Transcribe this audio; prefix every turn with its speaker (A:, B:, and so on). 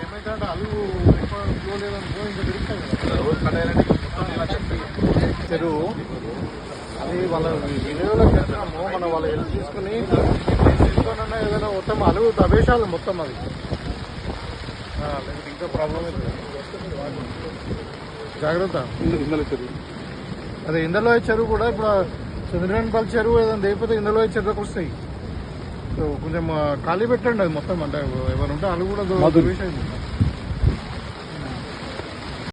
A: ఏమైతే అలుగు ఎక్కువ ఫ్లో లేదనుకో ఇంకా తిరుగుతాయి కదా రోజు కట్టాలంటే చెరువు అది వాళ్ళ వీడియోలో చేస్తున్నాము. మనం వాళ్ళ హెల్ప్ తీసుకుని ఏదైనా మొత్తం అలుగు ప్రవేశాలు మొత్తం అది లేకపోతే ఇంకా ప్రాబ్లం అవుతుంది. జాగ్రత్త. ఇందులో చెరువు అదే ఇందులో చెరువు కూడా ఇప్పుడు చంద్రగణపల్లి చెరువు ఏదైనా లేకపోతే ఇందులో చెరువుకి వస్తాయి. సో కొంచెం ఖాళీ పెట్టండి అది మొత్తం. అంటే ఎవరు ఉంటే అలుగు కూడా ప్రవేశం